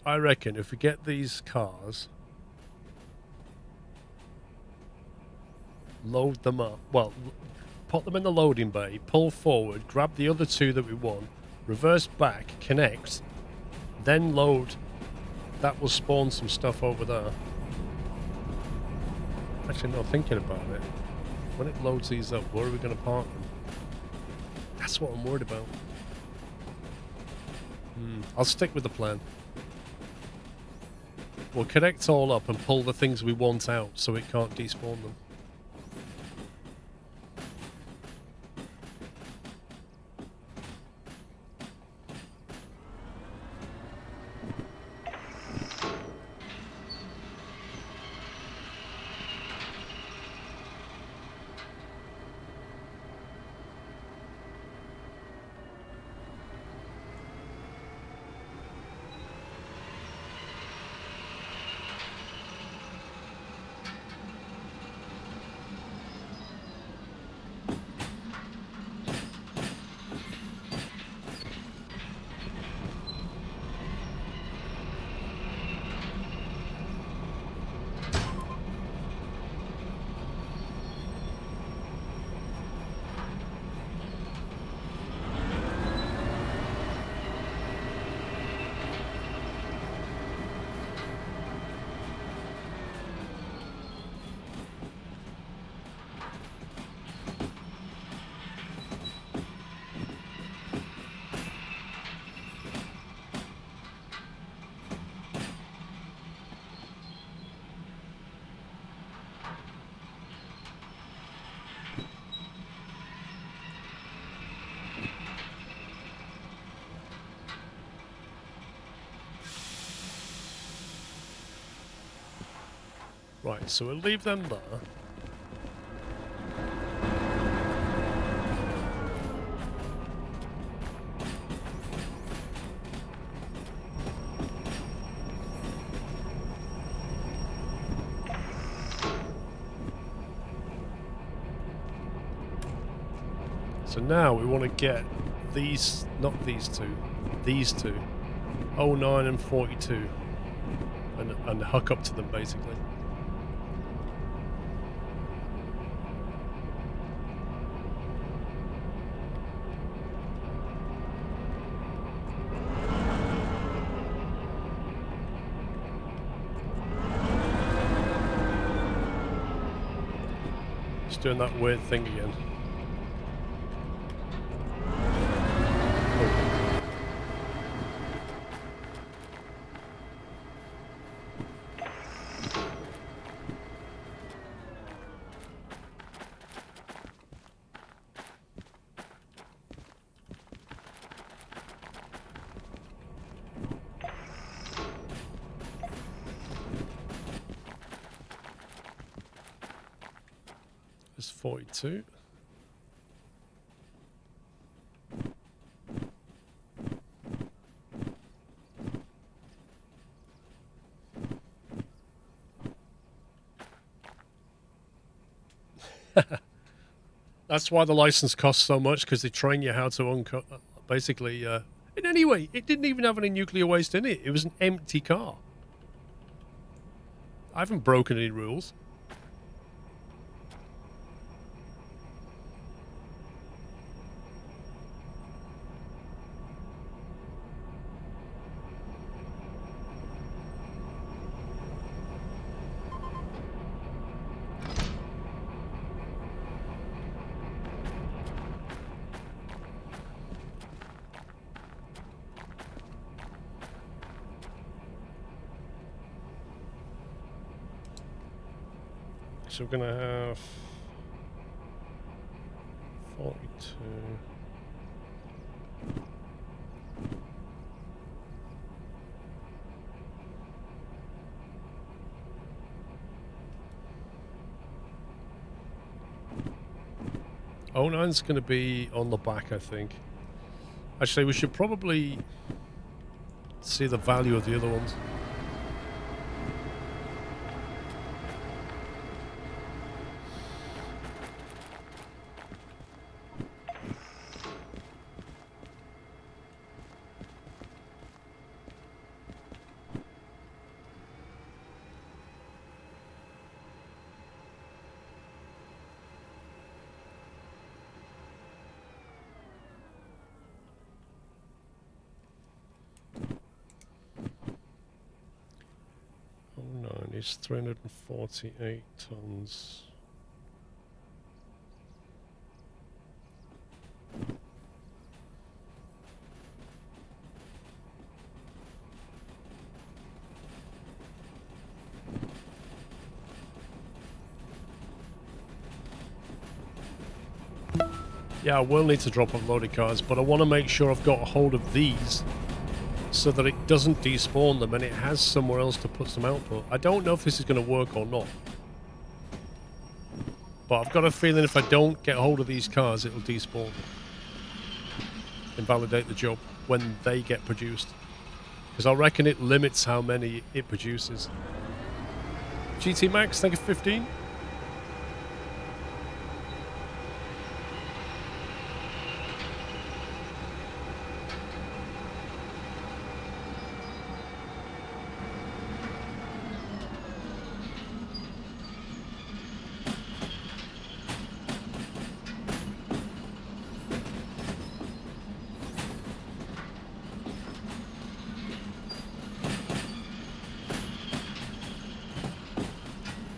I reckon if we get these cars, load them up, well, put them in the loading bay, pull forward, grab the other two that we want, reverse back, connect, then load, that will spawn some stuff over there. Actually, no, thinking about it, when it loads these up, where are we going to park them? That's what I'm worried about. I'll stick with the plan. We'll connect all up and pull the things we want out so it can't despawn them. Right, so we'll leave them there. So now we want to get these, not these two, 09 and 42, and hook up to them basically. Just doing that weird thing again. There's 42. That's why the license costs so much, because they train you how to basically, in any way, it didn't even have any nuclear waste in it. It was an empty car. I haven't broken any rules. So we're going to have 42. Oh, nine's going to be on the back, I think. Actually, we should probably see the value of the other ones. weighs 348 tons. Yeah, I will need to drop off loaded cars, but I want to make sure I've got a hold of these so that it doesn't despawn them and it has somewhere else to put some output. I don't know if this is going to work or not, but I've got a feeling if I don't get hold of these cars, it'll despawn, invalidate the job when they get produced, because I reckon it limits how many it produces. GT Max, thank you for 15.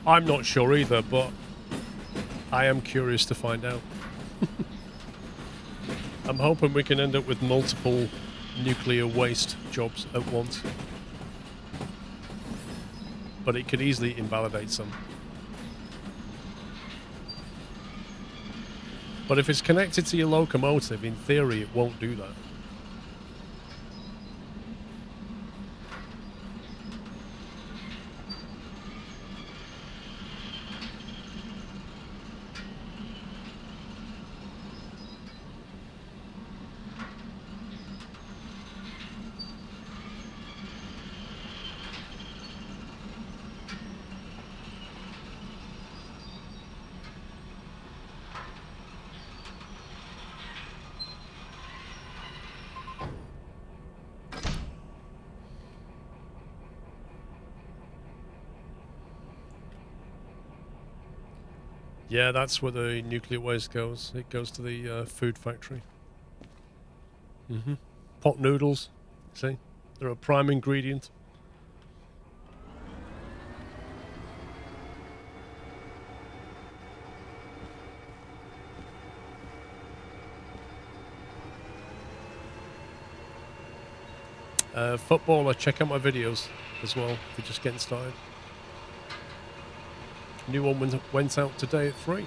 I'm not sure either, but I am curious to find out. I'm hoping we can end up with multiple nuclear waste jobs at once. But it could easily invalidate some. But if it's connected to your locomotive, in theory it won't do that. Yeah, that's where the nuclear waste goes. It goes to the food factory. Pot noodles, see? They're a prime ingredient. Footballer, check out my videos as well if you're just getting started. New one went out today at 3.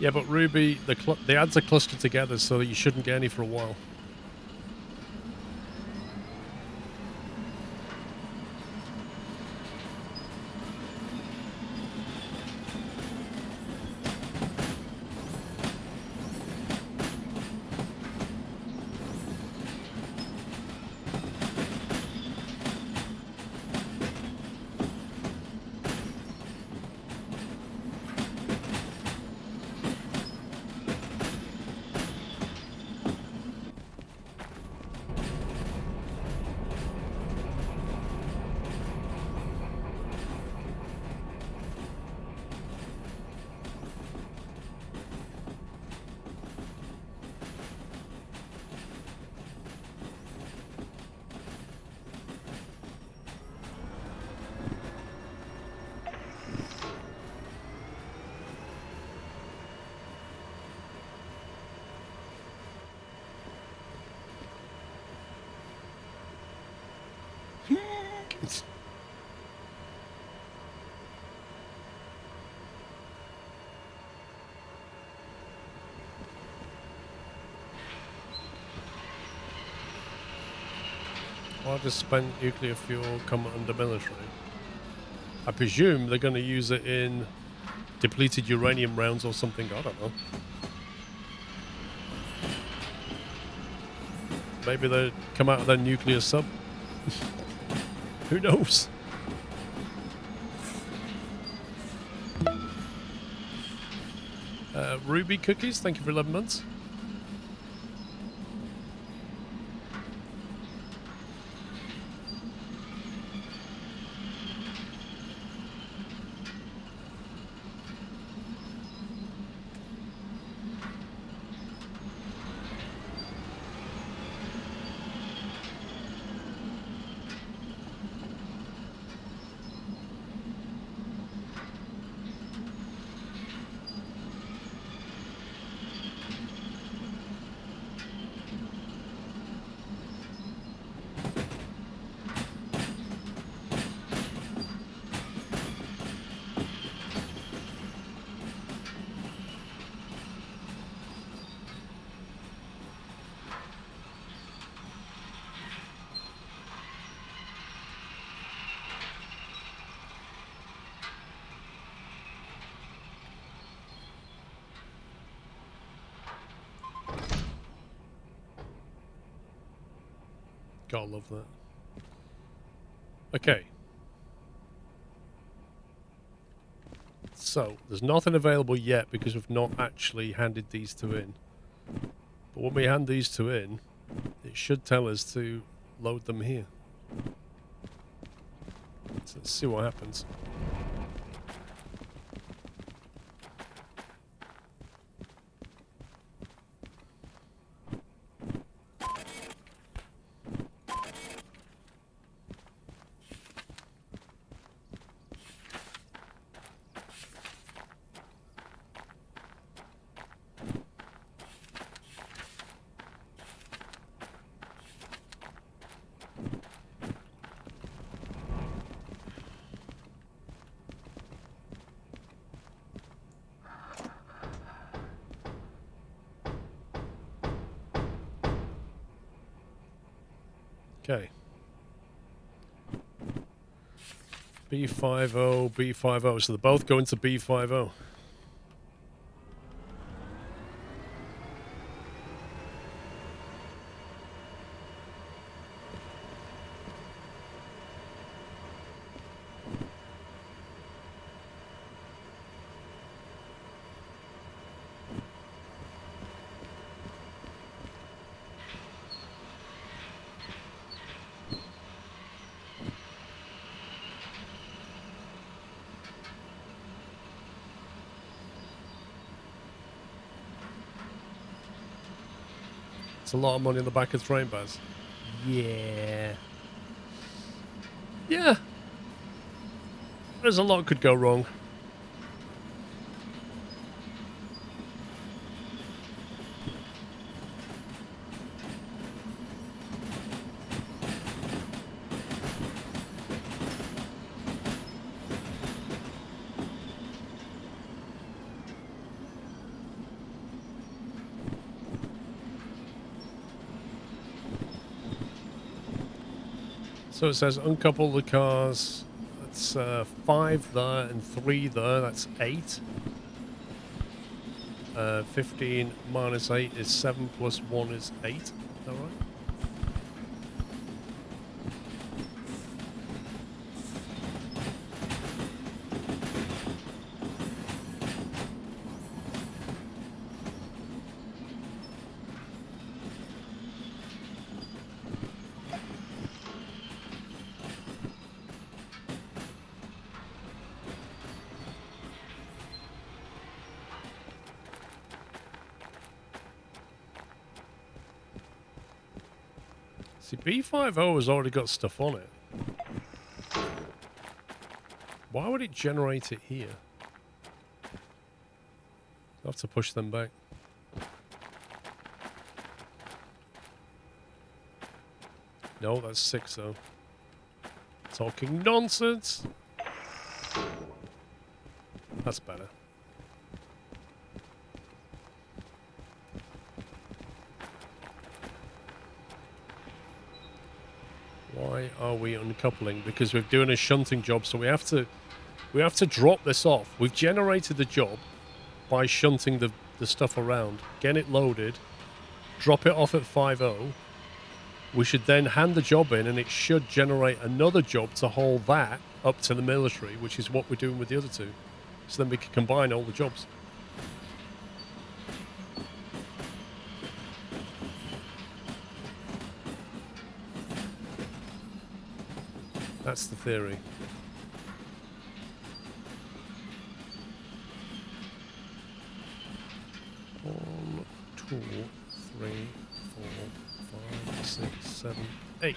Yeah, but Ruby, the ads are clustered together so that you shouldn't get any for a while. Why does spent nuclear fuel come under military? I presume they're going to use it in depleted uranium rounds or something. I don't know. Maybe they come out of their nuclear sub. Who knows? Ruby Cookies, thank you for 11 months. Gotta love that. Okay. So, there's nothing available yet because we've not actually handed these two in. But when we hand these two in, it should tell us to load them here. So let's see what happens. Okay. B50, B50. So they're both going to B50. It's a lot of money in the back of train, Baz. Yeah. Yeah. There's a lot could go wrong. So it says uncouple the cars. That's 5 there and 3 there. That's 8. 15 minus 8 is 7 plus 1 is 8. Is that right? See, B50 has already got stuff on it. Why would it generate it here? I'll have to push them back. No, that's 6 though. Talking nonsense! That's better. Why are we uncoupling? Because we're doing a shunting job, so we have to drop this off. We've generated the job by shunting the stuff around, get it loaded, drop it off at 50. We should then hand the job in, and it should generate another job to haul that up to the military, which is what we're doing with the other two. So then we can combine all the jobs. That's the theory. One, two, three, 4, 5, 6, 7, 8.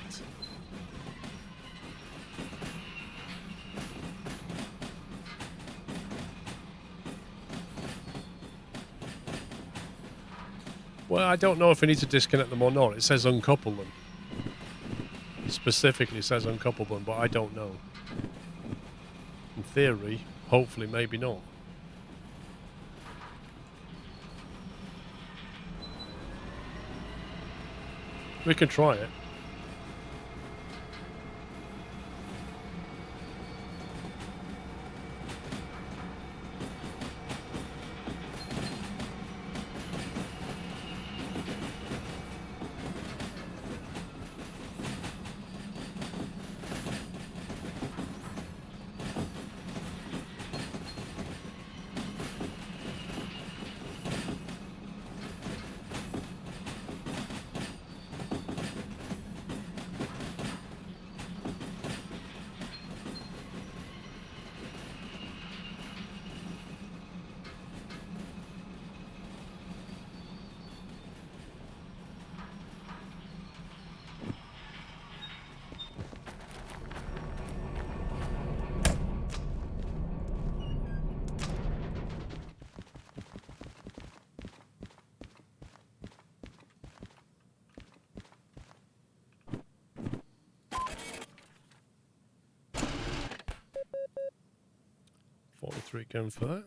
Well, I don't know if I need to disconnect them or not. It says uncouple them. It specifically says uncouple them, but I don't know. In theory, hopefully, maybe not. We can try it. $43 for that.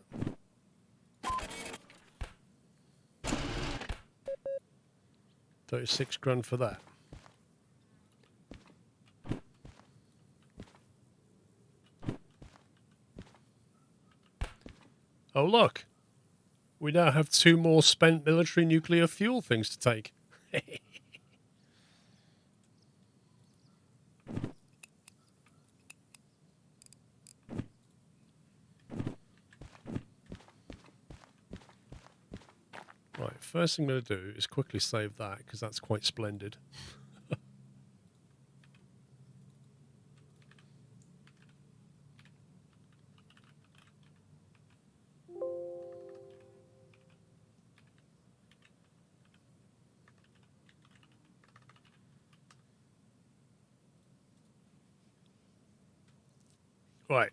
$36 for that. Oh look, we now have 2 more spent military nuclear fuel things to take. Right, first thing I'm going to do is quickly save that, because that's quite splendid. Right.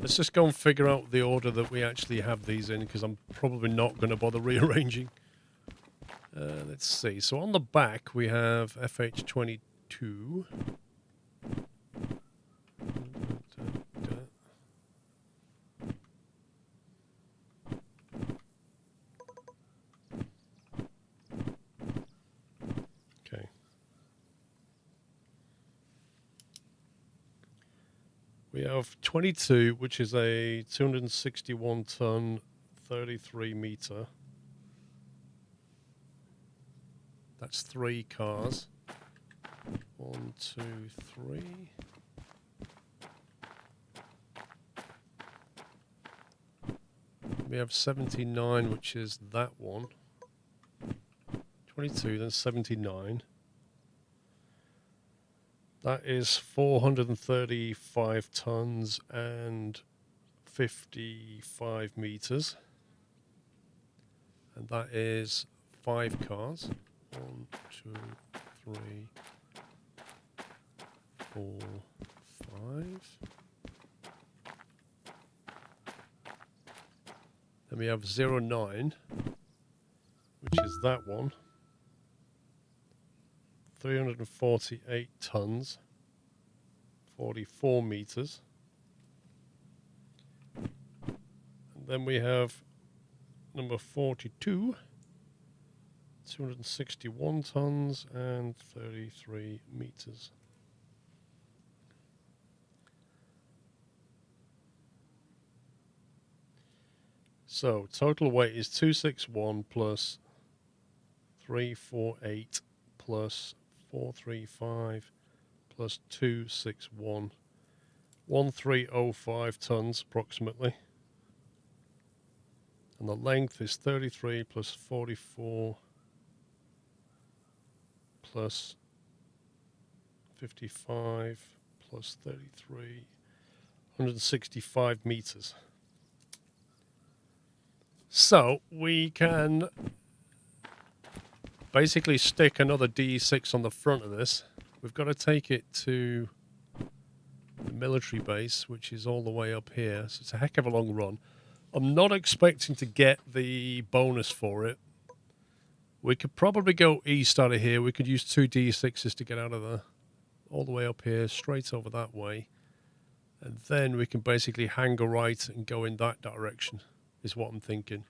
Let's just go and figure out the order that we actually have these in, because I'm probably not going to bother rearranging. Let's see. So on the back we have FH22. Okay. We have 22, which is a 261 ton, 33 meter. That's 3 cars. 1, 2, 3. We have 79, which is that one. 22, then 79. That is 435 tons and 55 meters. And that is 5 cars. 1, 2, 3, 4, 5. Then we have 09, which is that one. 348 tons, 44 meters. And then we have number 42, 261 tons and 33 meters. So total weight is 261 plus 348 plus 435 plus 261, 1305 tons approximately. And the length is 33 plus 44 plus 55 plus 33, 165 meters. So we can basically stick another D6 on the front of this. We've got to take it to the military base, which is all the way up here. So it's a heck of a long run. I'm not expecting to get the bonus for it. We could probably go east out of here. We could use 2 D6s to get out of there. All the way up here, straight over that way. And then we can basically hang a right and go in that direction, is what I'm thinking.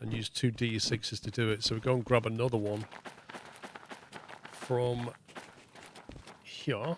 And use 2 D6s to do it. So we go and grab another one from here.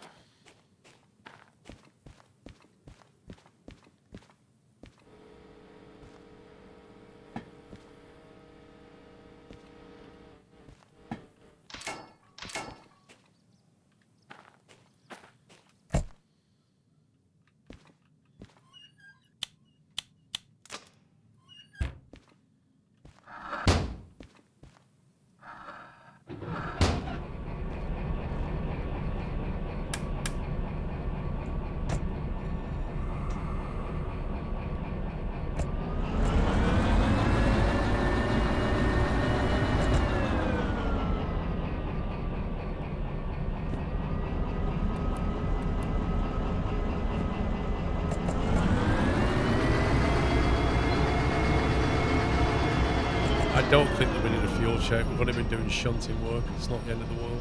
I don't think that we need a fuel check. We've only been doing shunting work. It's not the end of the world.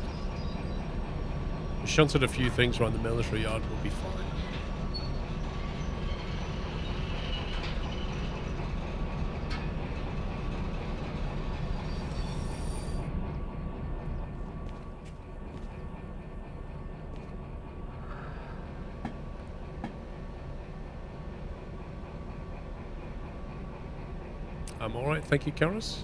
We shunted a few things around the military yard. We'll be fine. I'm all right, thank you, Karis.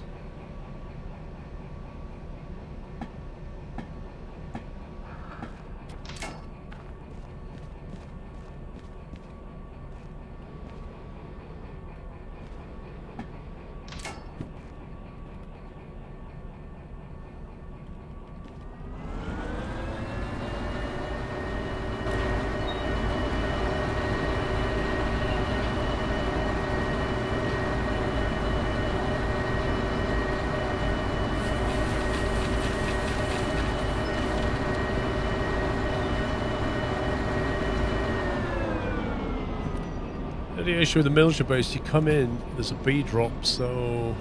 The issue with the military base, you come in, there's a B drop, so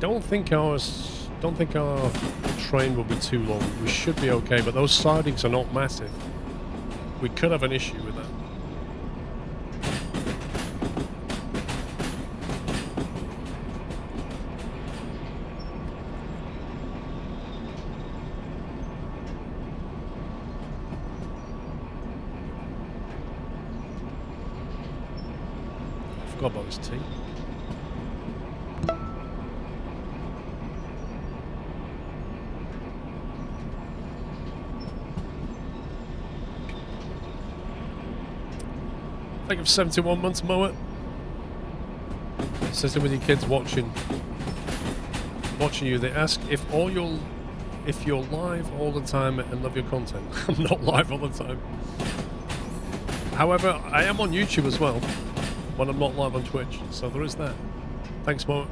don't think our train will be too long. We should be okay, but those sidings are not massive. We could have an issue with that. Forgot about his tea. I think of 71 months mower. Sitting with your kids watching you, they ask if you're live all the time and love your content. I'm not live all the time. However, I am on YouTube as well when I'm not live on Twitch, so there is that. Thanks, Mo.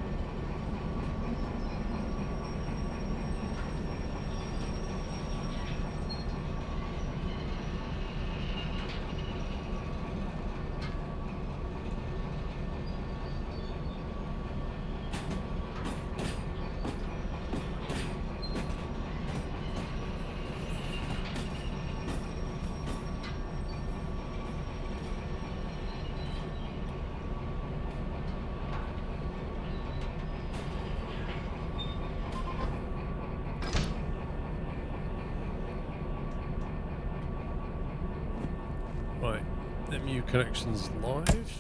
Right, MU connections live.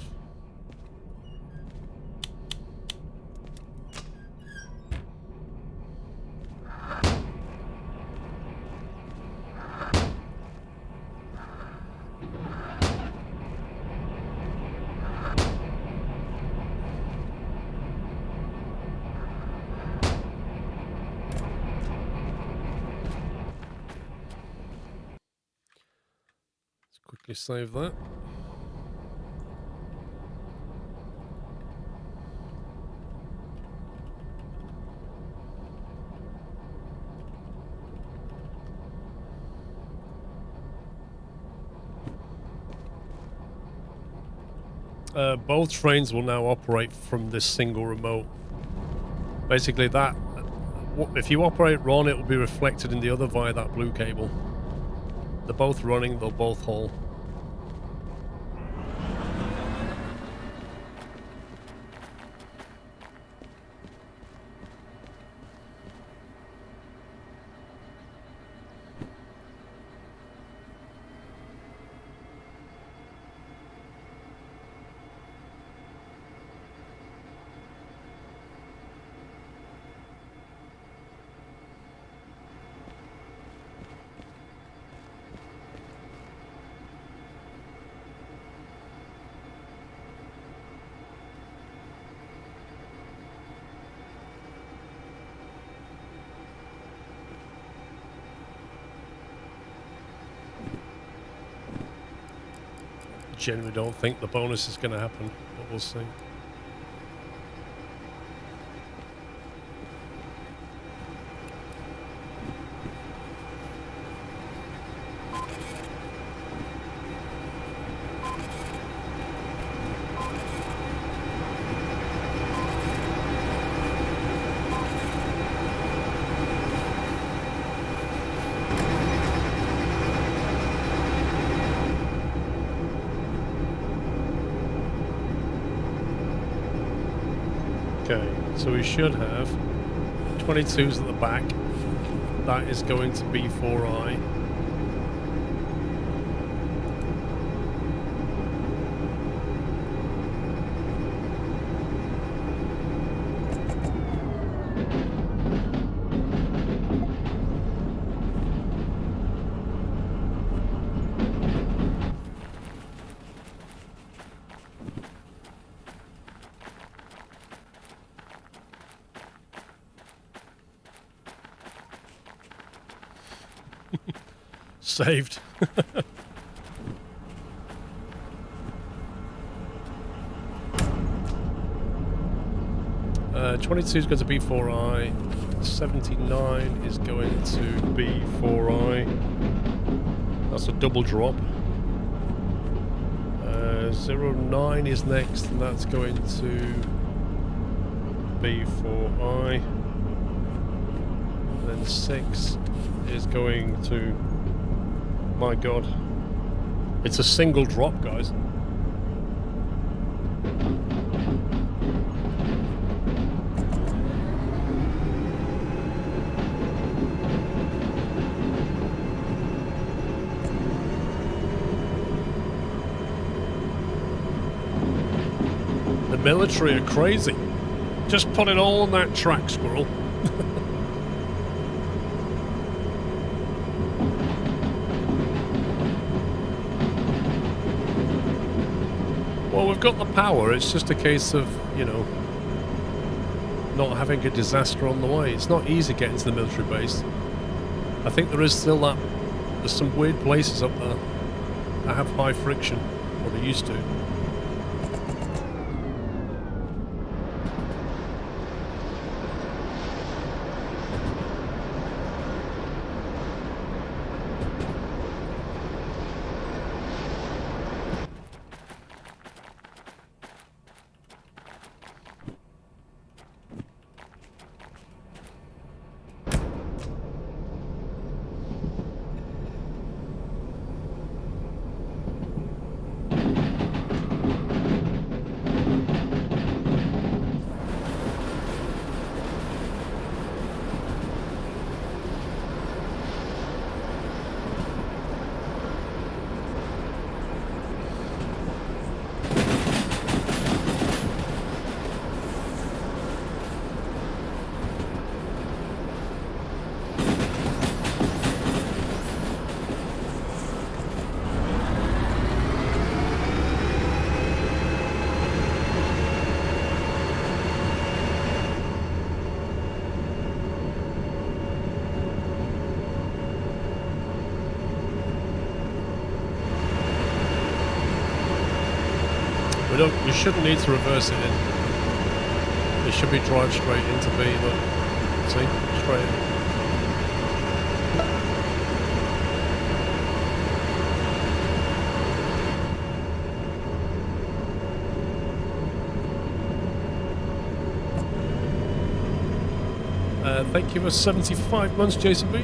Quickly save that. Both trains will now operate from this single remote. Basically, that if you operate Ron, it will be reflected in the other via that blue cable. They're both running, they'll both haul. Genuinely don't think the bonus is going to happen, but we'll see. Okay, so we should have 22s at the back. That is going to be 4i. Saved. 22 is going to be 4i. 79 is going to be 4i. That's a double drop. 09 is next, and that's going to be 4i. And then 6 is going to... My god. It's a single drop, guys. The military are crazy. Just put it all on that track, Squirrel. Well, we've got the power, it's just a case of, you know, not having a disaster on the way. It's not easy getting to the military base. I think there is still that, there's some weird places up there that have high friction, or they used to. We shouldn't need to reverse it in. It should be drive straight into B, look. See? Straight in. Thank you for 75 months, Jason B.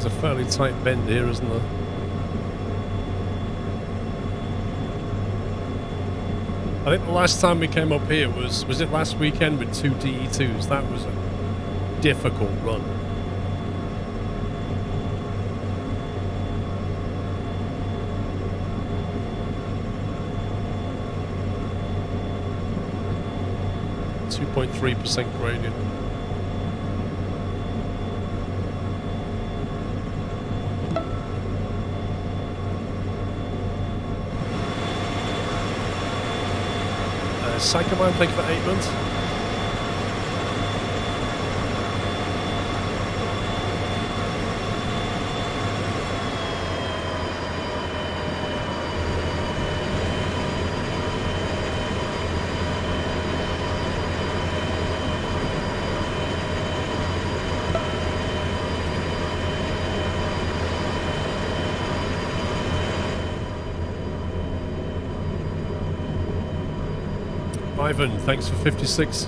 A fairly tight bend here, isn't there? I think the last time we came up here was it last weekend with 2 DE2s? That was a difficult run. .3% gradient. Psycho Man, thank you for 8 months. Ivan, thanks for 56.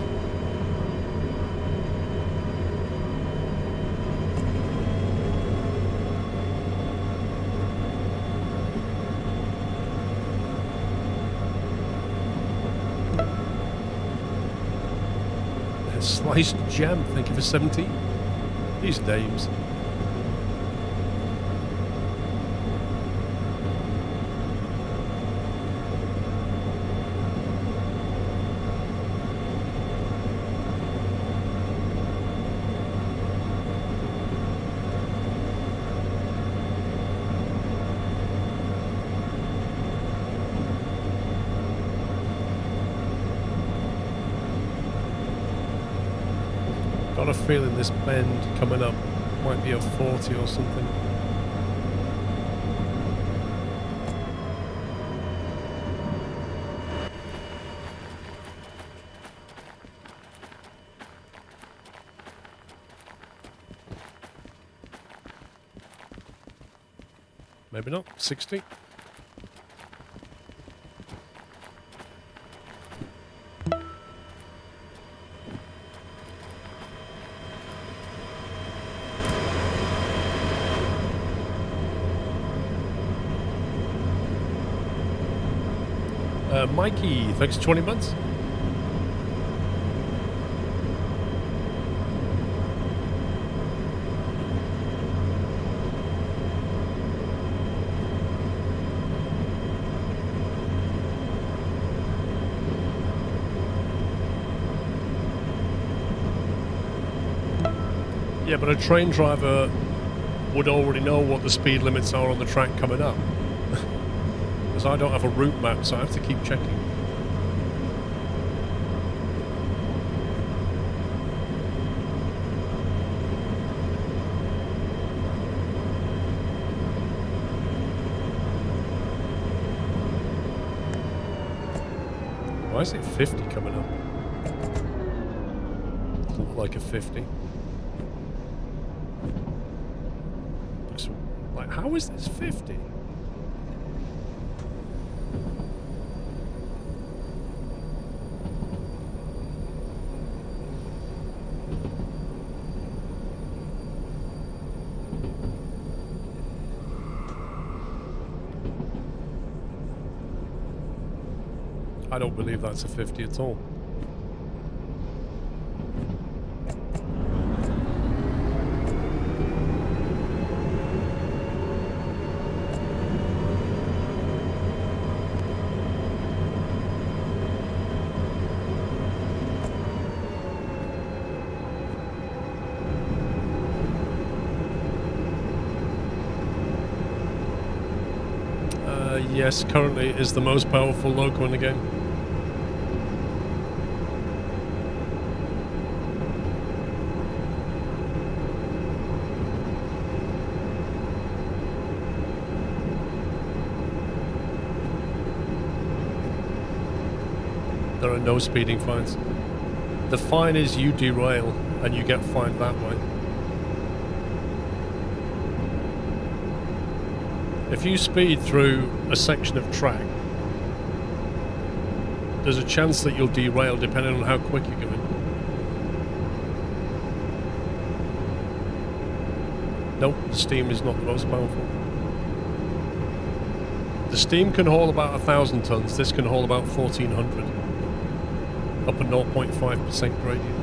Sliced Jam, thank you for 17. These names. Got a feeling this bend coming up might be a 40 or something. Maybe not. 60. Mikey, thanks for 20 months. Yeah, but a train driver would already know what the speed limits are on the track coming up. Because I don't have a route map, so I have to keep checking. Why is it 50 coming up? Doesn't look like a 50. Looks like, how is this 50? I don't believe that's a 50 at all. Yes, currently it is the most powerful loco in the game. There are no speeding fines. The fine is you derail and you get fined that way. If you speed through a section of track, there's a chance that you'll derail depending on how quick you're going. Nope, the Steam is not the most powerful. The Steam can haul about 1,000 tons, this can haul about 1,400. Up a 0.5% gradient.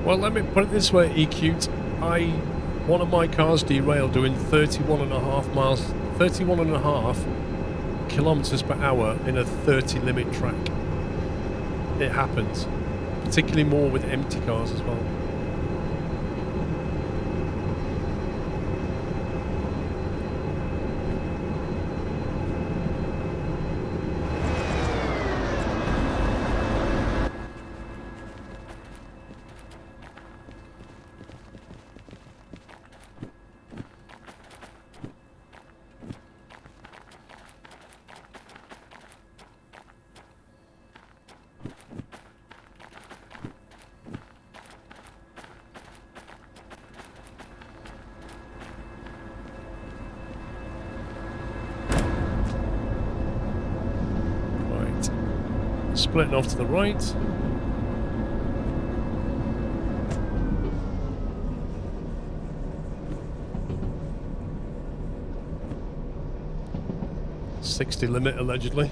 Well, let me put it this way, EQ'd. One of my cars derailed doing 31.5 kilometers per hour in a 30 limit track. It happens, particularly more with empty cars as well. Splitting off to the right. .60 limit allegedly.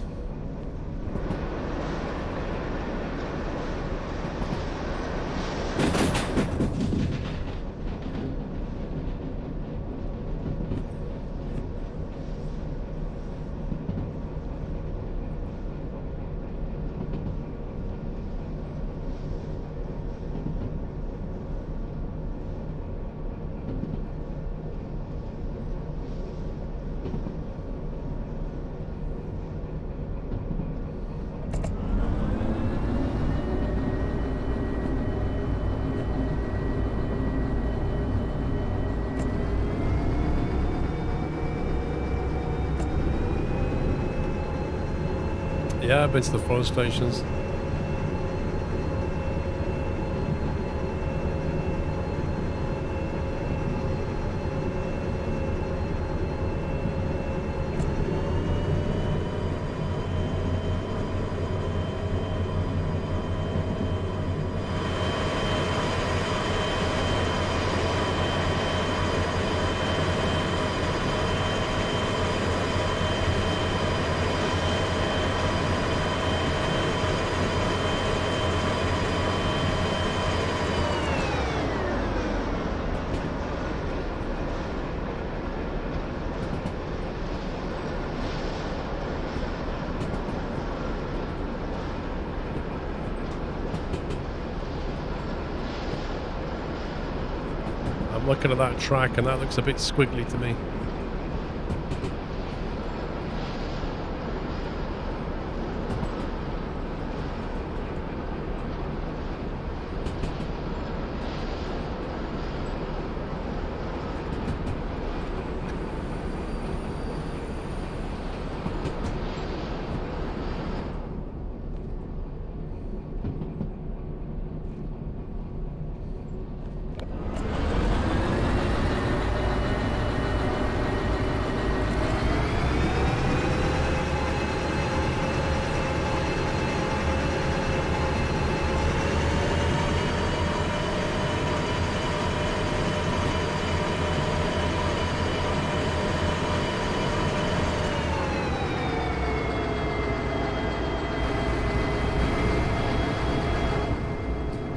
Yeah, I've been to the forest stations. I'm looking at that track and that looks a bit squiggly to me.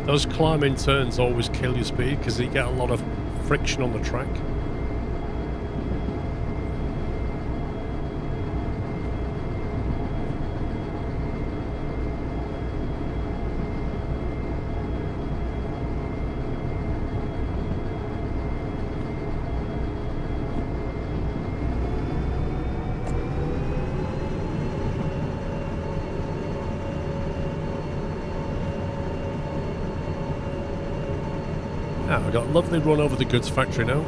Those climbing turns always kill your speed because you get a lot of friction on the track. Ah, we've got a lovely run over the goods factory now.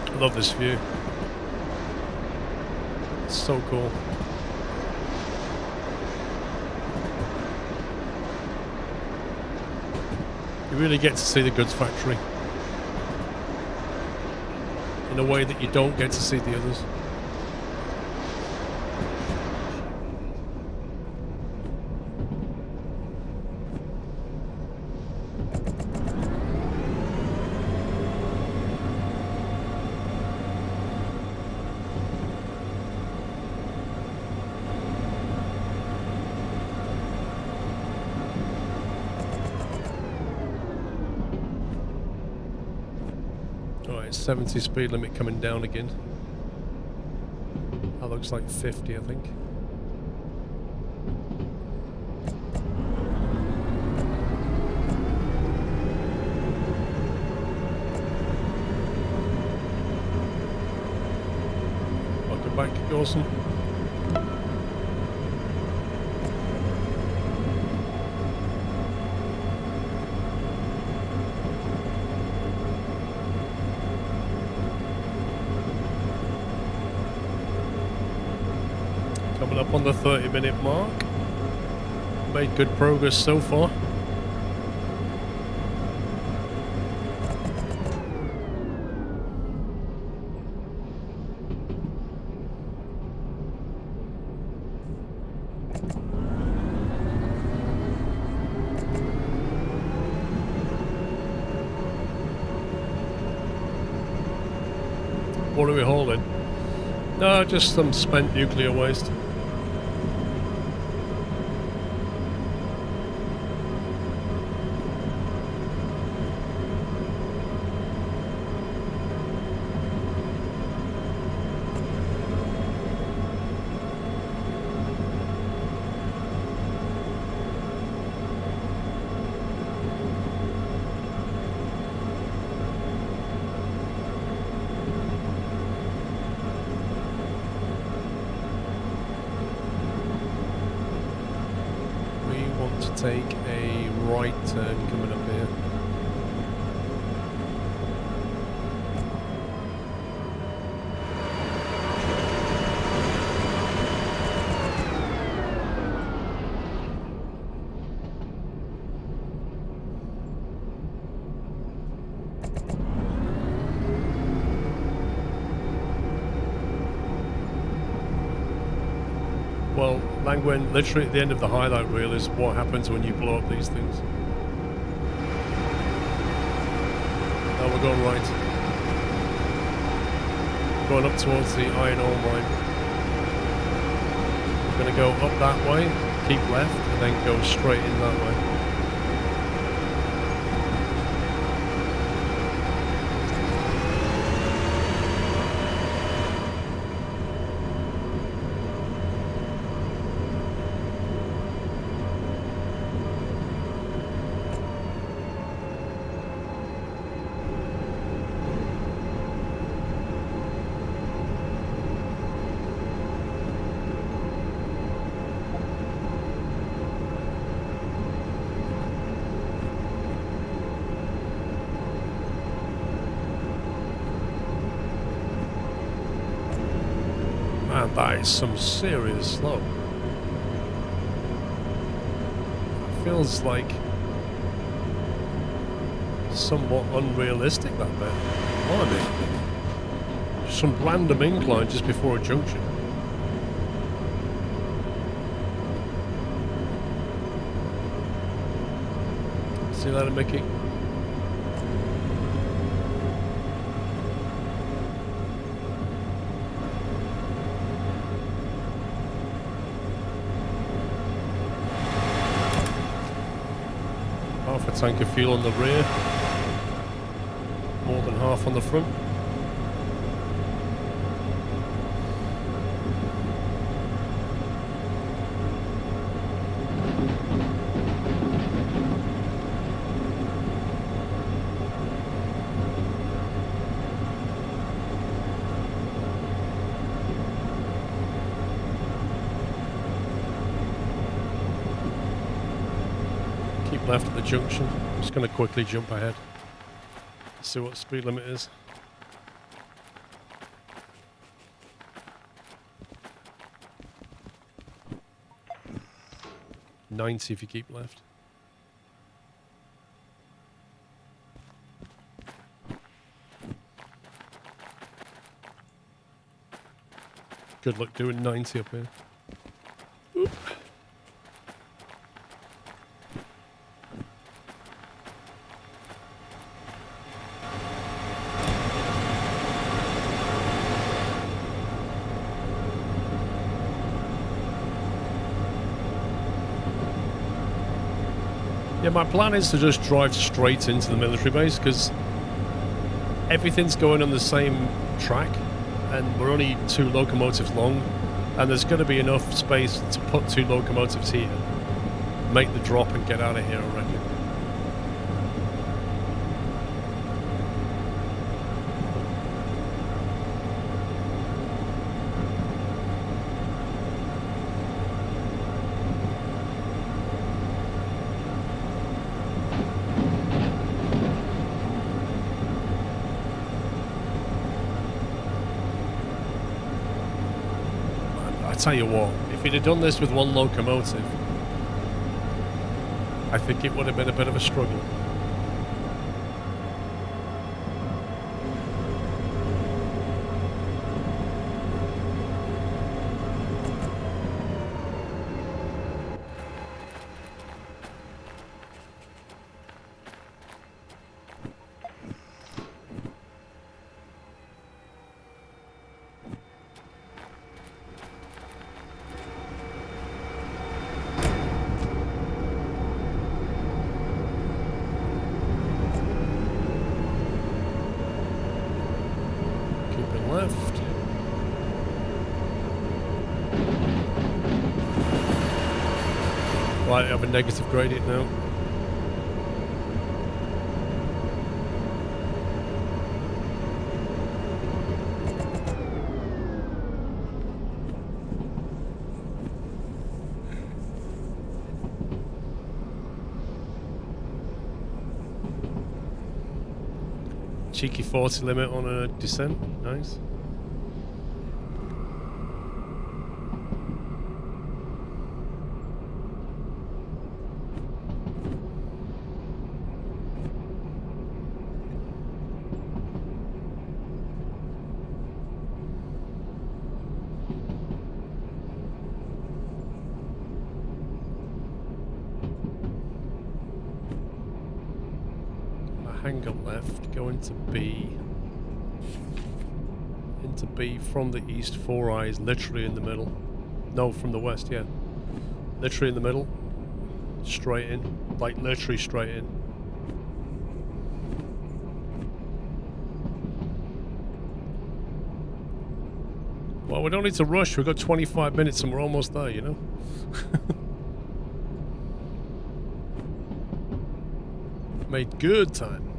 I love this view. It's so cool. You really get to see the goods factory in a way that you don't get to see the others. Alright, 70 speed limit coming down again. That looks like 50, I think. Welcome back, Dawson. Coming up on the 30-minute mark. Made good progress so far. What are we hauling? No, just some spent nuclear waste. Take a right turn coming up here. Well, Langwen, literally at the end of the highlight reel is what happens when you blow up these things. Oh, we're going right. Going up towards the iron ore mine. We're going to go up that way, keep left, and then go straight in that way. Man, that is some serious slope. Feels like somewhat unrealistic, that bit. Blimey. some random incline just before a junction. See you later, Mickey. Half a tank of fuel on the rear, more than half on the front. Left at the junction. I'm just going to quickly jump ahead. See what the speed limit is. 90 if you keep left. Good luck doing 90 up here. Oop. Yeah, my plan is to just drive straight into the military base because everything's going on the same track and we're only 2 locomotives long and there's going to be enough space to put 2 locomotives here, make the drop and get out of here, I reckon. Tell you what, if he'd have done this with 1 locomotive, I think it would have been a bit of a struggle. Right, I have a negative gradient now. Cheeky 40 limit on a descent, nice. Hangar left, go into B. Into B from the east, 4 eyes, literally in the middle. No, from the west, yeah. Literally in the middle. Straight in. Like, literally straight in. Well, we don't need to rush. We've got 25 minutes and we're almost there, you know? Made good time.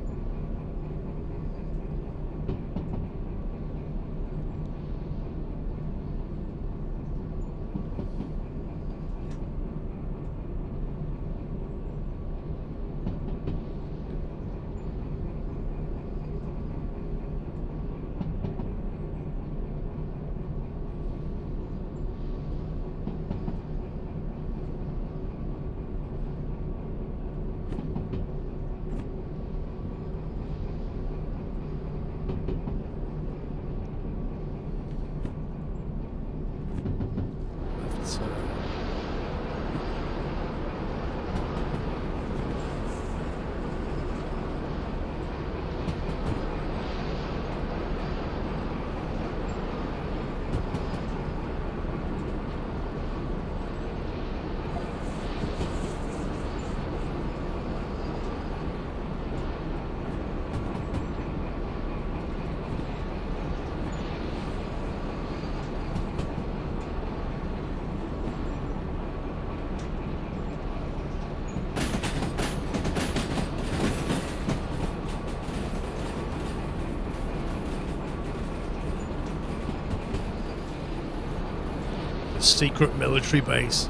Secret military base.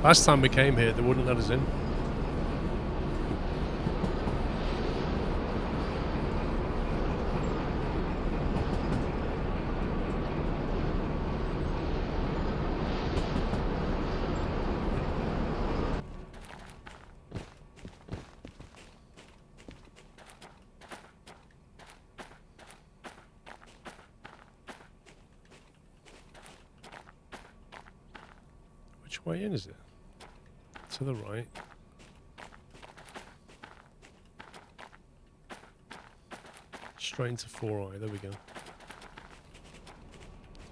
Last time we came here, they wouldn't let us in. Which way in is it? To the right. Straight into 4i, there we go.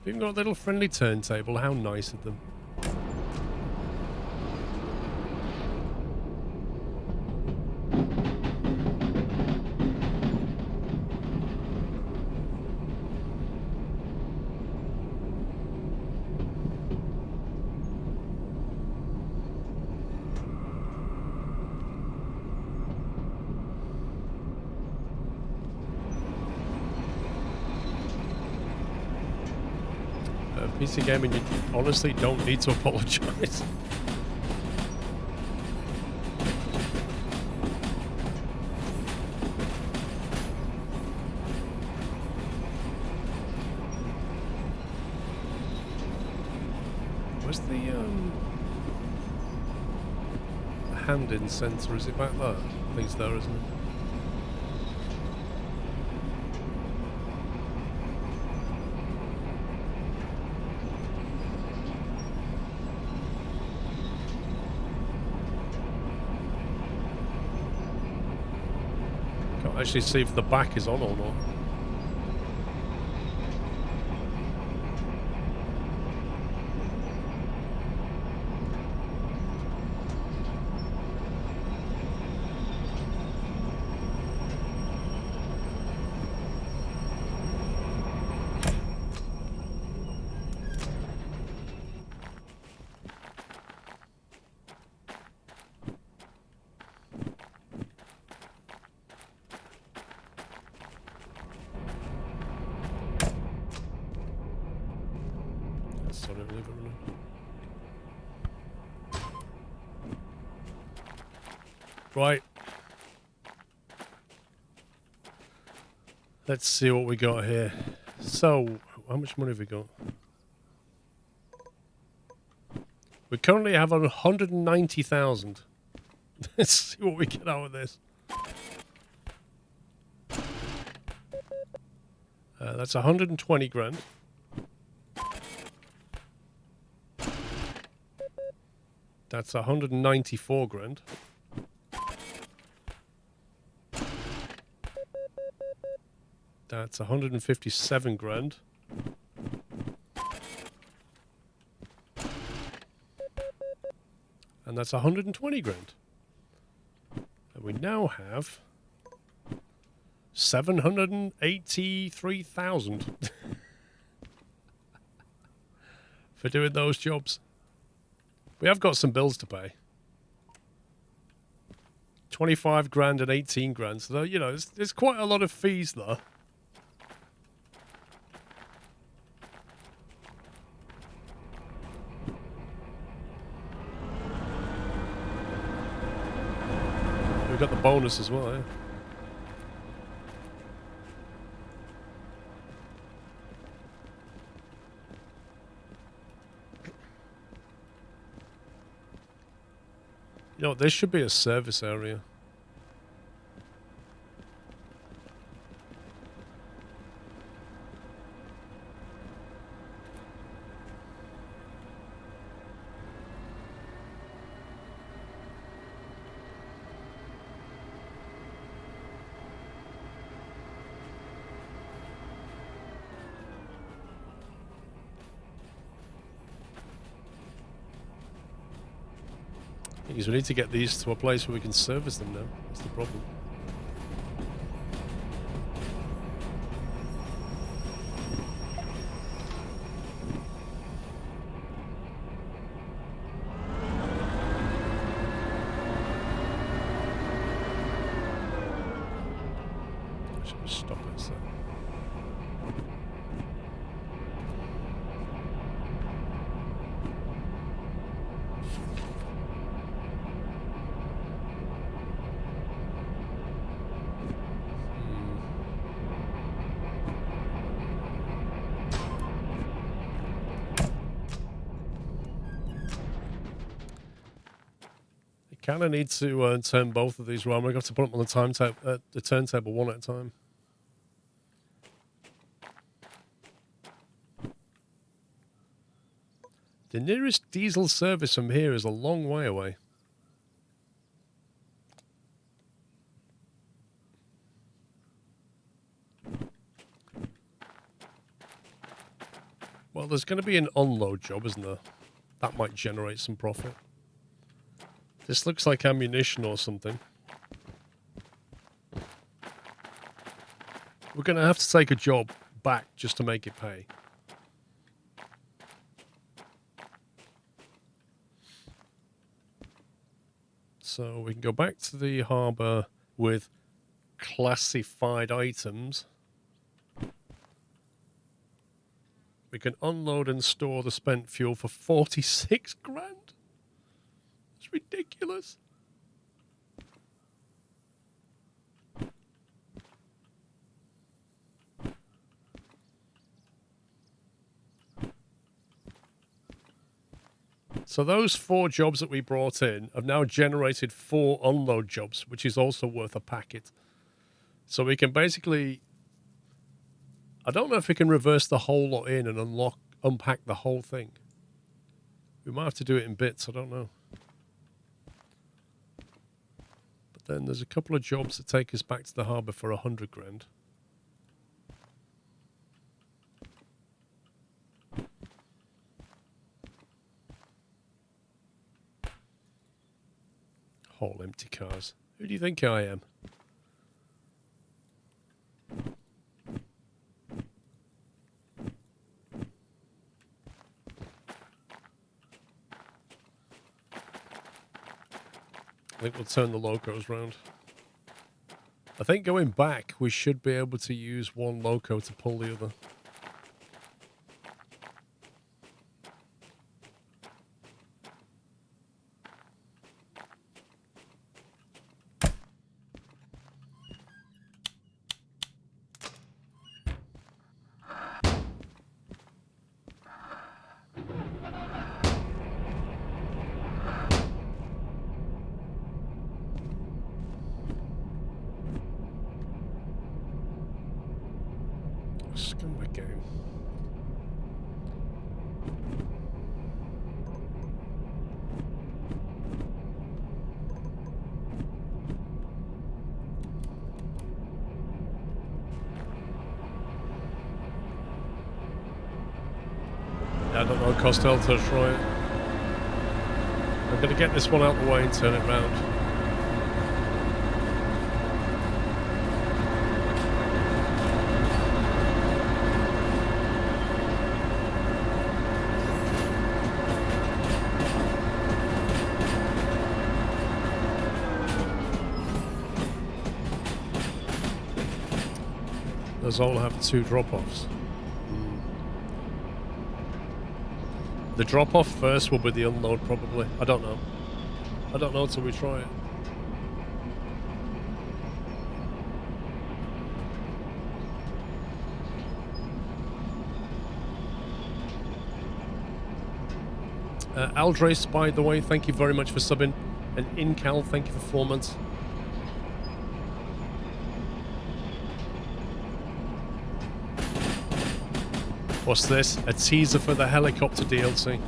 We've even got a little friendly turntable, how nice of them. PC Gaming, you honestly don't need to apologise. Where's the hand-in sensor? Is it back there? I think it's there, isn't it? Actually see if the back is on or not. Right. Let's see what we got here. So, how much money have we got? We currently have 190,000. Let's see what we get out of this. That's 120 grand. That's 194 grand. That's 157 grand. And that's 120 grand. And we now have 783,000 for doing those jobs. We have got some bills to pay. 25 grand and 18 grand. So, you know, there's quite a lot of fees there. We've got the bonus as well, eh? You know, there should be a service area. Because we need to get these to a place where we can service them now. That's the problem. I should just stop it, so. kind of need to turn both of these around. We're going to have to put them on the turntable one at a time. The nearest diesel service from here is a long way away. Well, there's going to be an unload job, isn't there? That might generate some profit. This looks like ammunition or something. We're going to have to take a job back just to make it pay. So we can go back to the harbour with classified items. We can unload and store the spent fuel for 46 grand. It's ridiculous. So those 4 jobs that we brought in have now generated 4 unload jobs, which is also worth a packet. So we can basically... I don't know if we can reverse the whole lot in and unpack the whole thing. We might have to do it in bits, I don't know. But then there's a couple of jobs that take us back to the harbour for 100 grand. Whole empty cars. Who do you think I am? I think we'll turn the locos round. I think going back, we should be able to use one loco to pull the other. Scumbag game. Yeah, I don't know, Costello to try it. I'm going to get this one out of the way and turn it round. Those all have 2 drop-offs. The drop-off first will be the unload, probably. I don't know. I don't know until we try it. Aldrace, by the way, thank you very much for subbing. And Incal, thank you for 4 months. What's this? A teaser for the helicopter DLC.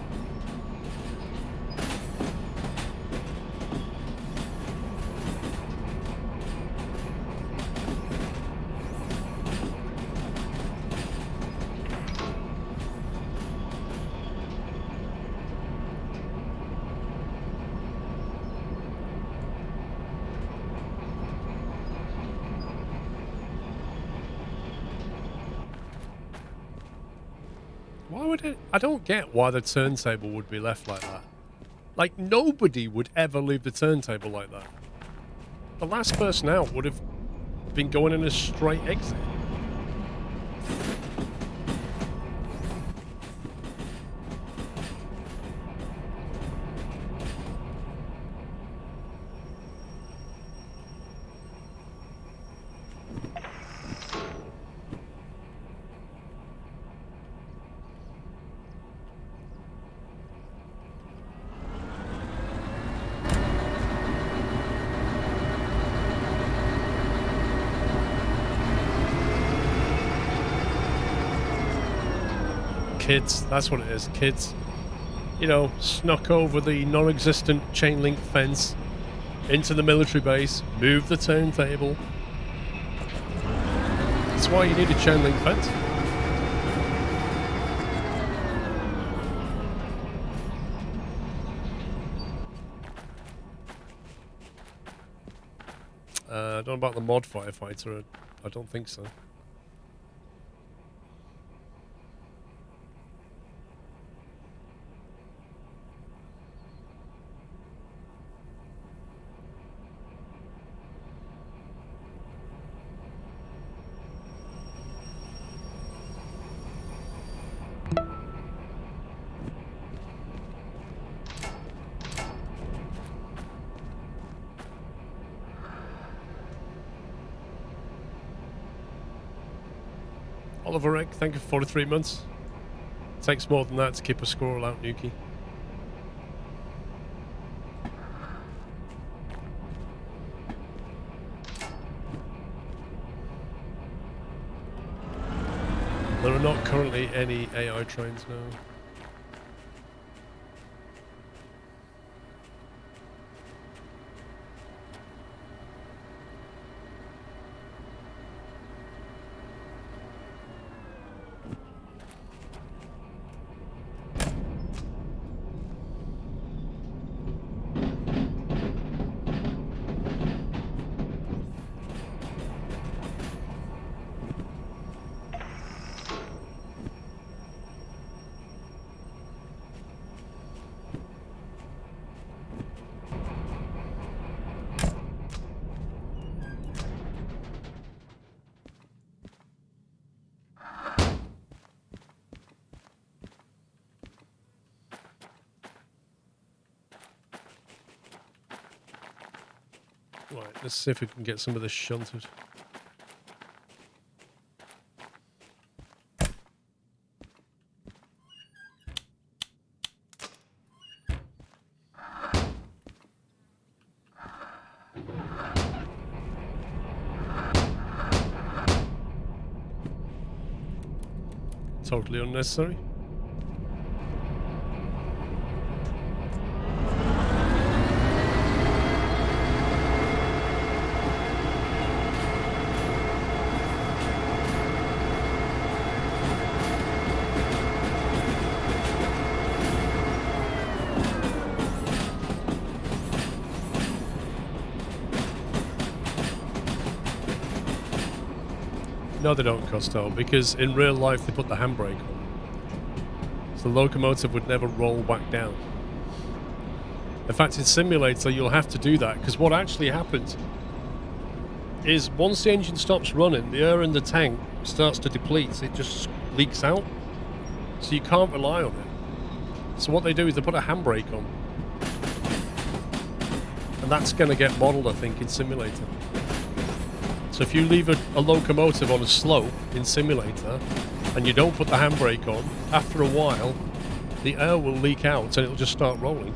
Why would it? I don't get why the turntable would be left like that. Like, nobody would ever leave the turntable like that. The last person out would have been going in a straight exit. kids. That's what it is. Kids, you know, snuck over the non-existent chain link fence into the military base, moved the turntable. That's why you need a chain link fence. I don't know about the mod firefighter. I don't think so. Oliver Rick, thank you for 43 months. Takes more than that to keep a squirrel out, Nuki. There are not currently any AI trains now. Right, let's see if we can get some of this shunted. Totally unnecessary. No, they don't, Costello, because in real life they put the handbrake on. So the locomotive would never roll back down. In fact, in simulator, you'll have to do that, because what actually happens is once the engine stops running, the air in the tank starts to deplete. It just leaks out. So you can't rely on it. So what they do is they put a handbrake on. And that's going to get modeled, I think, in simulator. So if you leave a locomotive on a slope in simulator and you don't put the handbrake on, after a while the air will leak out and it'll just start rolling.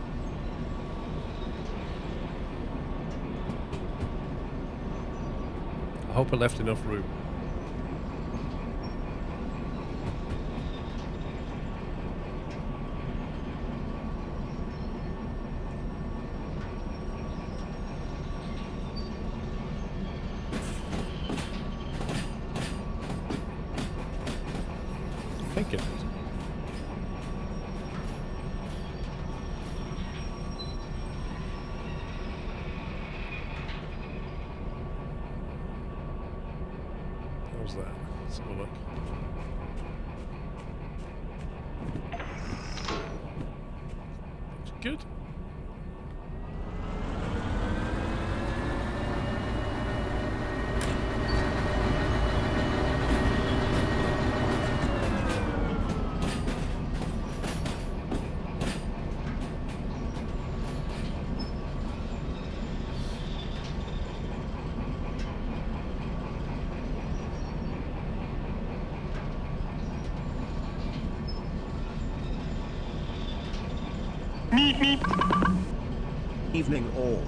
I hope I left enough room. Thank you. What was that? Let's have a look. Looks good. Evening all.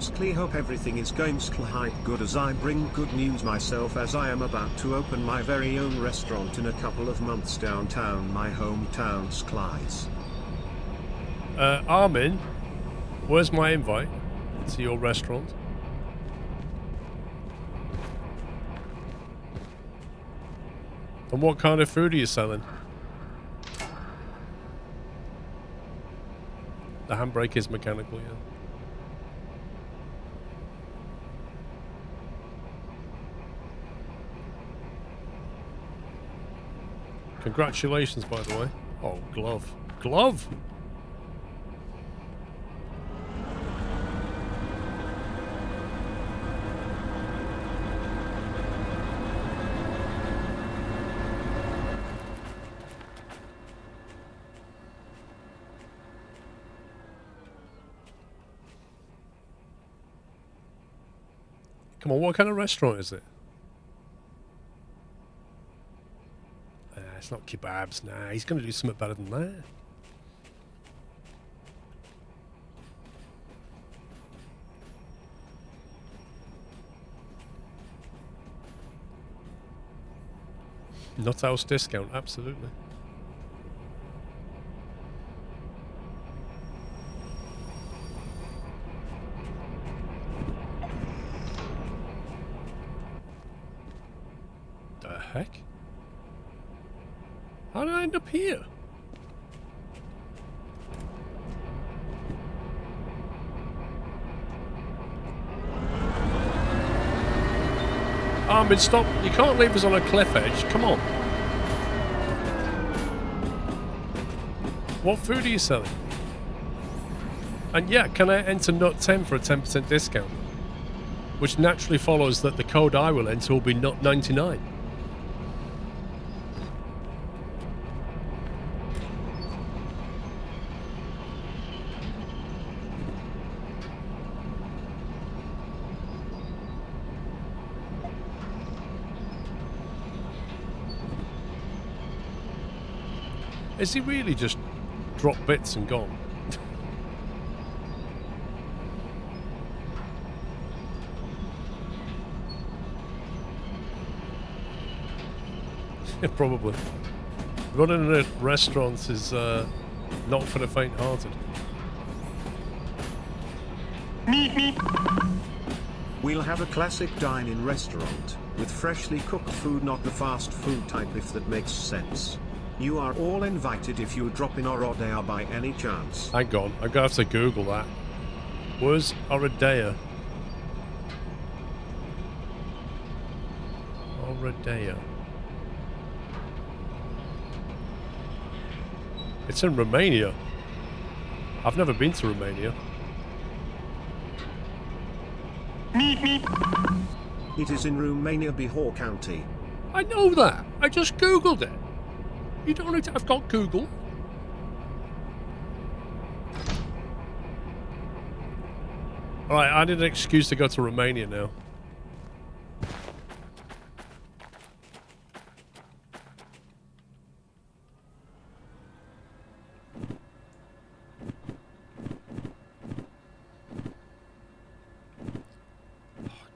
Skly, hope everything is going skly good as I bring good news myself, as I am about to open my very own restaurant in a couple of months downtown my hometown Sklies. Armin, where's my invite to your restaurant? And what kind of food are you selling? The handbrake is mechanical, yeah. Congratulations, by the way. Oh, glove. Glove! Come on, what kind of restaurant is it? It's not kebabs. Nah, he's going to do something better than that. Nut house discount, absolutely. The heck? How did I end up here? Armin, stop. You can't leave us on a cliff edge. Come on. What food are you selling? And yeah, can I enter Nut 10 for a 10% discount? Which naturally follows that the code I will enter will be Nut 99. Is he really just dropped bits and gone? Yeah, probably. Running a restaurant is not for the faint-hearted. We'll have a classic dine-in restaurant, with freshly cooked food, not the fast food type, if that makes sense. You are all invited if you drop in Orodea by any chance. Hang on, I'm going to have to Google that. Where's Orodea? Orodea. It's in Romania. I've never been to Romania. It is in Romania, Bihor County. I know that. I just Googled it. You don't need to. I've got Google. Alright, I need an excuse to go to Romania now.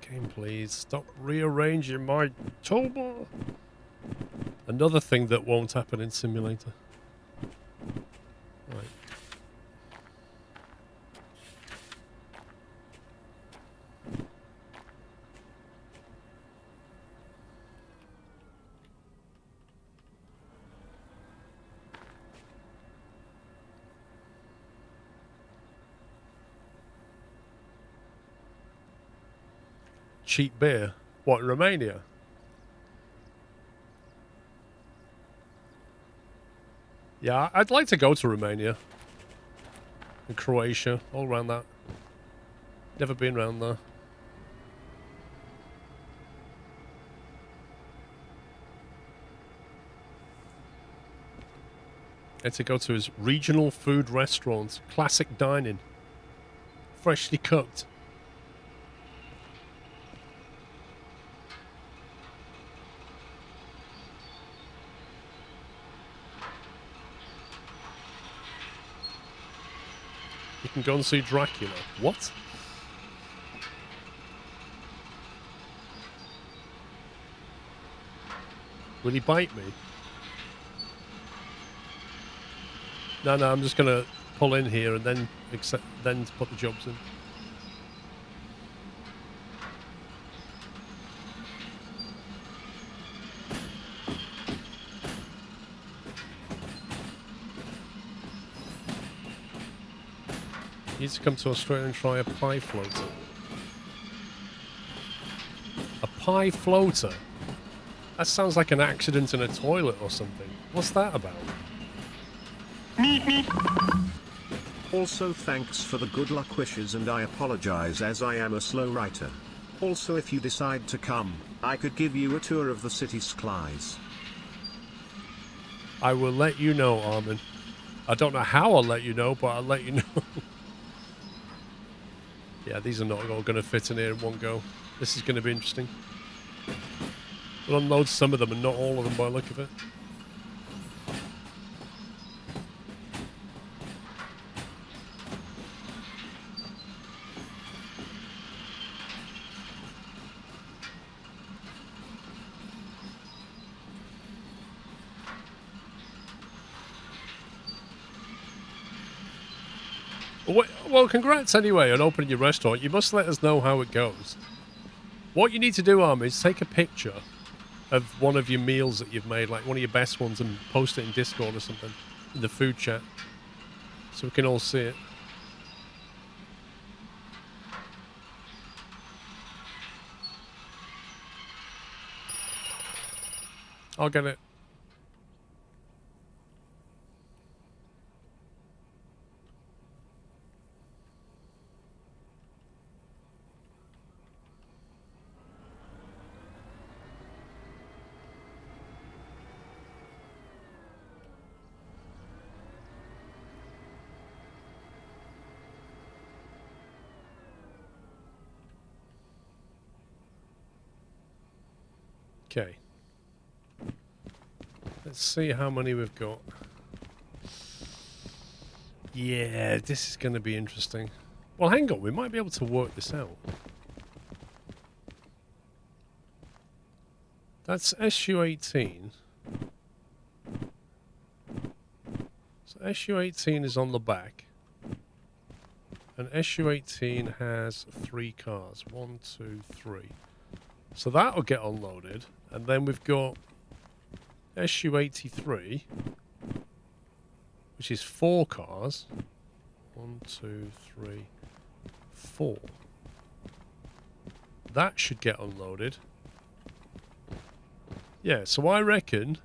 Game, please. Stop rearranging my toolbar. Another thing that won't happen in Simulator. Right. Cheap beer? What, in Romania? Yeah, I'd like to go to Romania. And Croatia, all around that. Never been around there. And to go to his regional food restaurant, classic dining. Freshly cooked. You can go and see Dracula. What? Will he bite me? No, I'm just going to pull in here and then put the jobs in. Needs to come to Australia and try a pie floater. A pie floater? That sounds like an accident in a toilet or something. What's that about? Also thanks for the good luck wishes, and I apologize as I am a slow writer. Also, if you decide to come, I could give you a tour of the city skies. I will let you know, Armin. I don't know how I'll let you know, but I'll let you know. Yeah, these are not all going to fit in here in one go. This is going to be interesting. We'll unload some of them and not all of them by the look of it. Well, congrats anyway on opening your restaurant. You must let us know how it goes. What you need to do, Armin, is take a picture of one of your meals that you've made, like one of your best ones, and post it in Discord or something, in the food chat, so we can all see it. I'll get it. Okay. Let's see how many we've got. Yeah, this is going to be interesting. Well, hang on. We might be able to work this out. That's SU-18. So SU-18 is on the back. And SU-18 has 3 cars. 1, 2, 3. So that'll get unloaded. And then we've got SU-83, which is 4 cars. 1, 2, 3, 4. That should get unloaded. Yeah, so I reckon...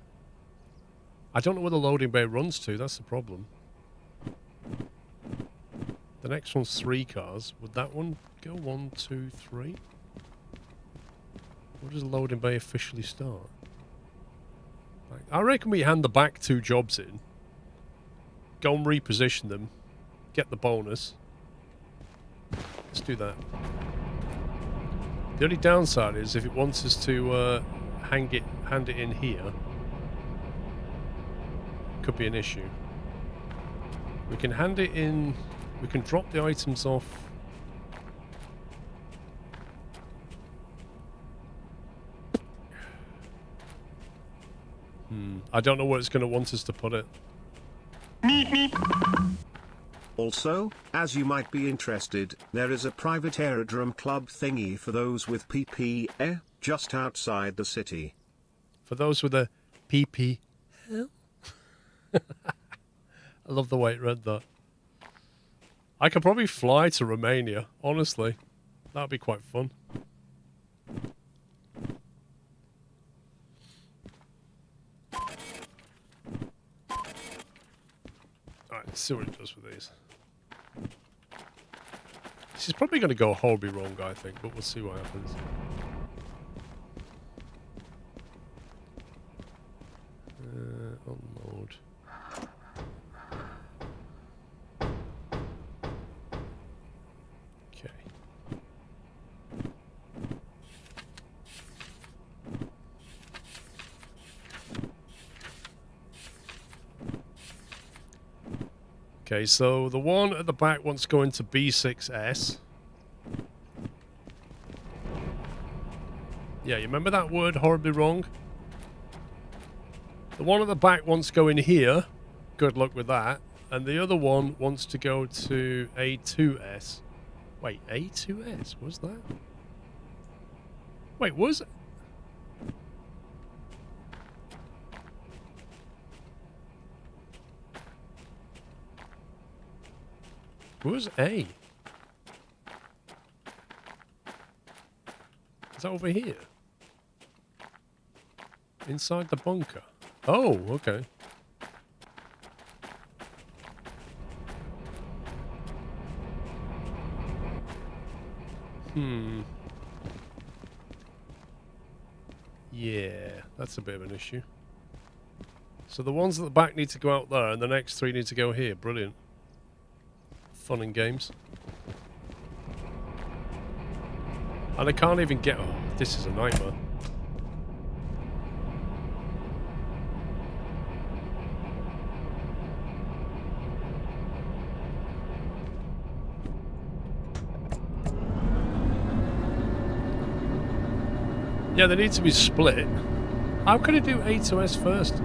I don't know where the loading bay runs to, that's the problem. The next one's 3 cars. Would that one go 1, 2, 3? Where does the loading bay officially start? I reckon we hand the back 2 jobs in. Go and reposition them. Get the bonus. Let's do that. The only downside is if it wants us to hand it in here, could be an issue. We can hand it in. We can drop the items off. I don't know where it's going to want us to put it. Also, as you might be interested, there is a private aerodrome club thingy for those with PP just outside the city. For those with a PP. I love the way it read that. I could probably fly to Romania, honestly. That would be quite fun. Alright, let's see what it does with these. This is probably going to go horribly wrong, I think, but we'll see what happens. Unload. Okay. Okay, so the one at the back wants to go into B6S. Yeah, you remember that word horribly wrong? The one at the back wants to go in here. Good luck with that. And the other one wants to go to A2S. Wait, A2S? Was that? Wait, was it? Where's A? Is that over here? Inside the bunker? Oh, okay. Yeah, that's a bit of an issue. So the ones at the back need to go out there, and the next three need to go here. Brilliant. Fun and games. And I can't even get... Oh, this is a nightmare. Yeah, they need to be split. How can I do A to S first?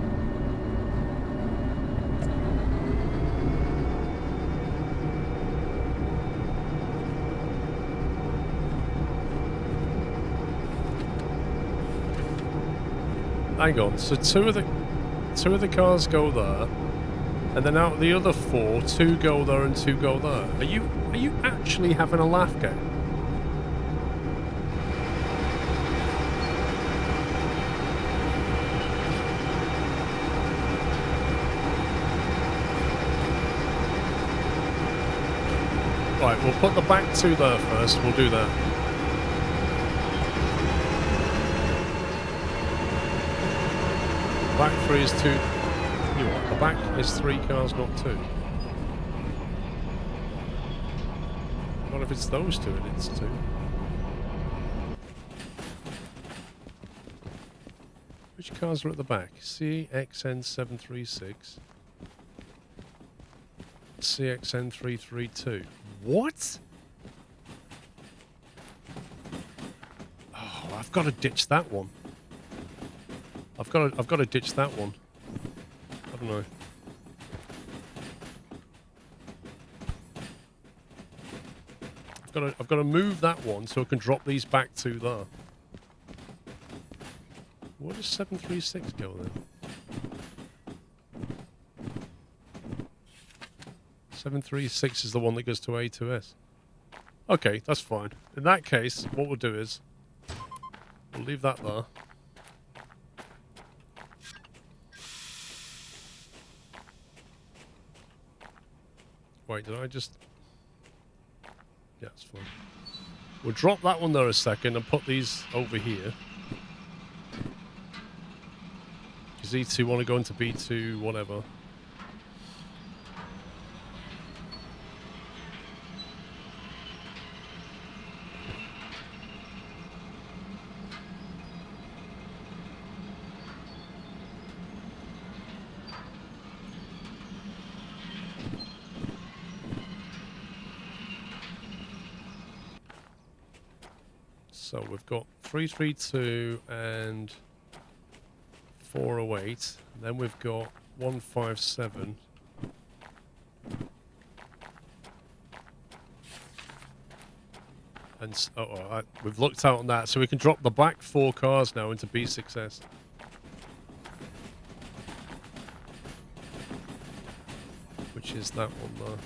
Hang on, so two of the cars go there, and then out of the other four, two go there and two go there. Are you actually having a laugh, game? Right, we'll put the back two there first. We'll do that. Back three is two. You know what? The back is three cars, not two. What if it's those two and it's two? Which cars are at the back? CXN736. CXN332. What? Oh, I've got to ditch that one. I've got to ditch that one. Haven't I? I've got to move that one so I can drop these back to there. Where does 736 go then? 736 is the one that goes to A2S. Okay, that's fine. In that case, what we'll do is we'll leave that there. Wait, did I just... Yeah, it's fine. We'll drop that one there a second and put these over here. Because these two want to go into B2, whatever. So we've got 332 and 408. Then we've got 157. And we've looked out on that, so we can drop the back four cars now into B6S. Which is that one there.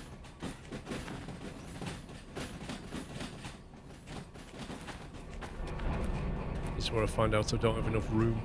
This is where I find out I don't have enough room.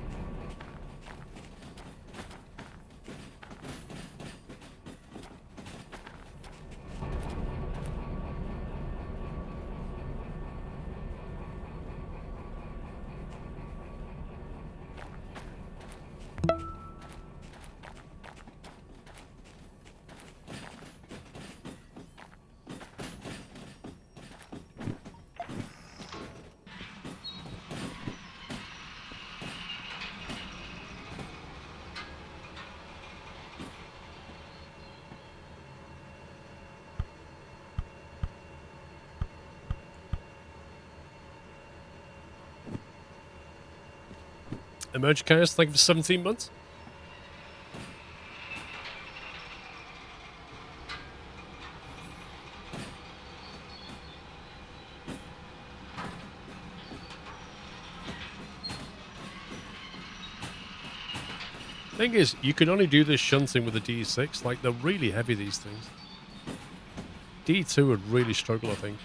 Emerge Chaos, thank you for 17 months. Thing is, you can only do this shunting with a D6. Like, they're really heavy, these things. D2 would really struggle, I think.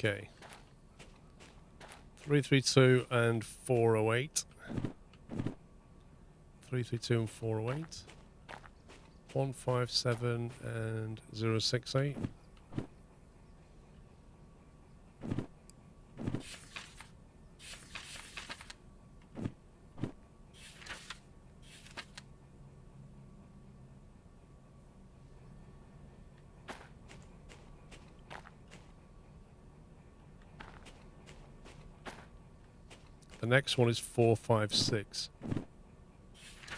Okay. 332 and 408. 332 and 408. 157 and 068. The next one is 456,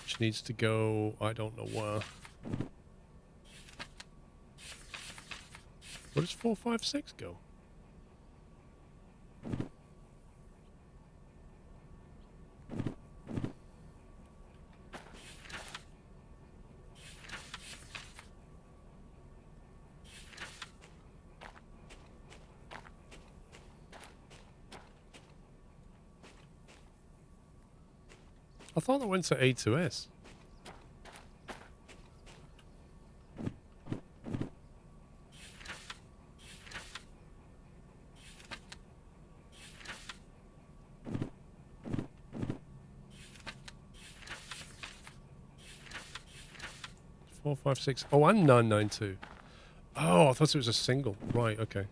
which needs to go, I don't know where. Where does 456 go? I thought that went to A2S. Four, five, six. Oh, and 992. Oh, I thought it was a single. Right, okay.